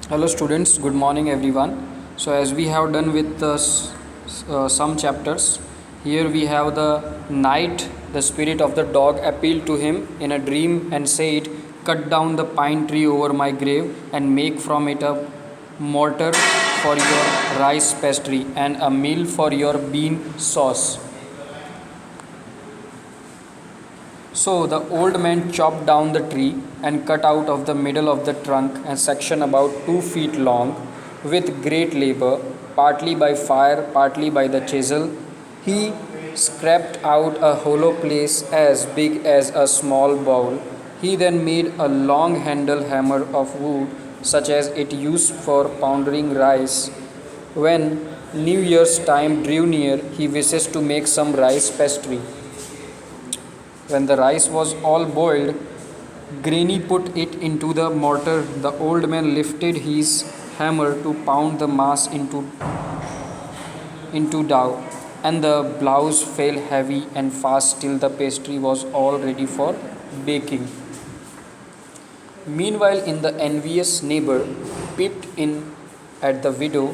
Hello students, good morning everyone. So as we have done with some chapters, here we have the night. The spirit of the dog appealed to him in a dream and said, cut down the pine tree over my grave and make from it a mortar for your rice pastry and a meal for your bean sauce. So the old man chopped down the tree and cut out of the middle of the trunk a section about 2 feet long with great labor, partly by fire, partly by the chisel. He scraped out a hollow place as big as a small bowl. He then made a long handle hammer of wood, such as it used for pounding rice. When New Year's time drew near, he wishes to make some rice pastry. When the rice was all boiled, Granny put it into the mortar. The old man lifted his hammer to pound the mass into dough, and the blouse fell heavy and fast till the pastry was all ready for baking. Meanwhile, in the envious neighbor peeped in at the window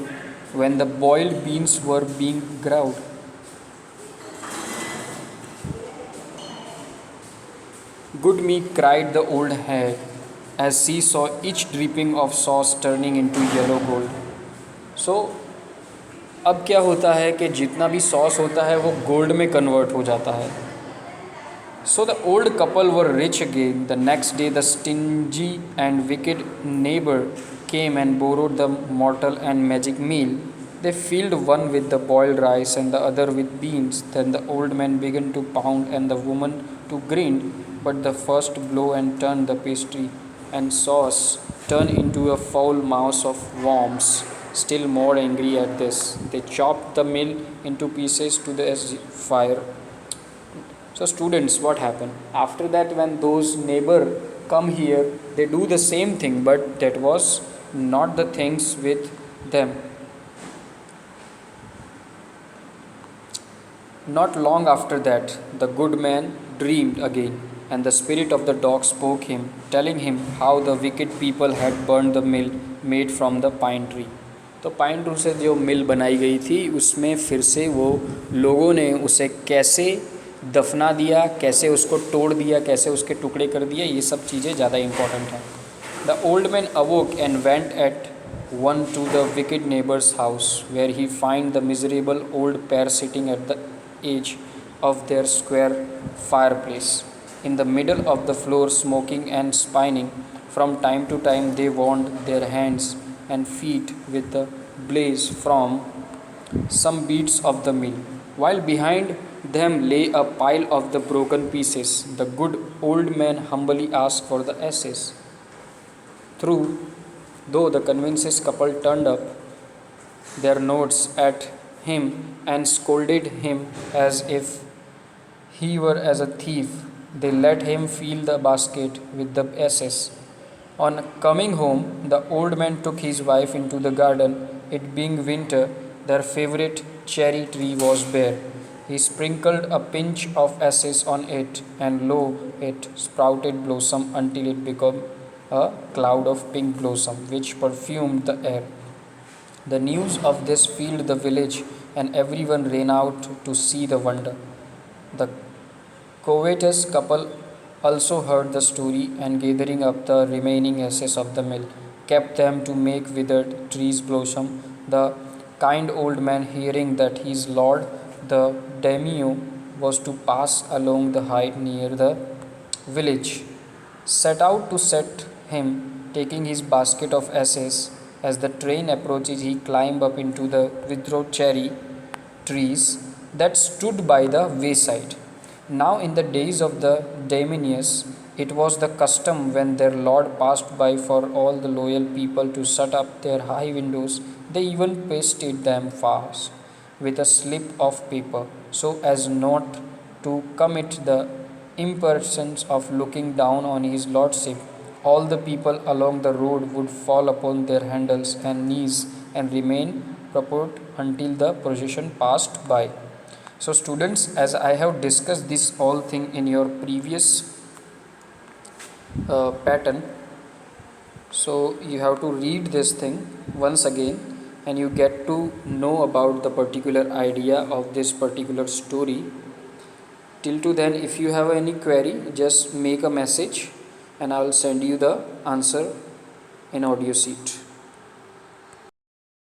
when the boiled beans were being ground. Good me, cried the old hag, as she saw each dripping of sauce turning into yellow gold. So अब क्या होता है कि जितना भी sauce होता है वो गोल्ड में कन्वर्ट हो जाता है. So the old couple were rich again. The next day, the stingy and wicked neighbor came and borrowed the mortal and magic meal. They filled one with the boiled rice and the other with beans. Then the old man began to pound and the woman to grind. But the first blow and turned the pastry and sauce turned into a foul mass of worms. Still more angry at this, they chopped the meal into pieces to the fire. So students, what happened after that? When those neighbor come here, they do the same thing, but that was not the things with them. Not long after that, the good man dreamed again, and the spirit of the dog spoke him, telling him how the wicked people had burned the mill made from the pine tree. तो pine tree से जो मिल बनाई गई थी उसमें फिर से वो लोगों ने उसे कैसे दफना दिया, कैसे उसको तोड़ दिया, कैसे उसके टुकड़े कर दिए, ये सब चीज़ें ज़्यादा इम्पोर्टेंट हैं. The old man अवोक and went eight one to the wicked neighbor's house, where he find the miserable old pair sitting at the edge of their square fireplace, in the middle of the floor, smoking and spinning. From time to time they warmed their hands and feet with the blaze from some beats of the mill, while behind them lay a pile of the broken pieces. The good old man humbly asked for the ashes. Through though the convinced couple turned up their noses at him and scolded him as if he were as a thief, they let him fill the basket with the ashes. On coming home, the old man took his wife into the garden. It being winter, their favorite cherry tree was bare. He sprinkled a pinch of ashes on it, and lo, it sprouted blossom until it became a cloud of pink blossom which perfumed the air. The news of this filled the village, and everyone ran out to see the wonder. The covetous couple also heard the story, and gathering up the remaining ashes of the mill, kept them to make withered trees blossom. The kind old man, hearing that his lord the daimyo was to pass along the height near the village, set out to set him, taking his basket of ashes. As the train approaches, he climbed up into the withered cherry trees that stood by the wayside. Now, in the days of the Daemonius, it was the custom when their lord passed by for all the loyal people to shut up their high windows. They even pasted them fast with a slip of paper so as not to commit the impertinence of looking down on his lordship. All the people along the road would fall upon their handles and knees and remain propped until the procession passed by. So students, as I have discussed this whole thing in your previous pattern, So you have to read this thing once again and you get to know about the particular idea of this particular story. Till to then, if you have any query, just make a message and I will send you the answer in audio sheet.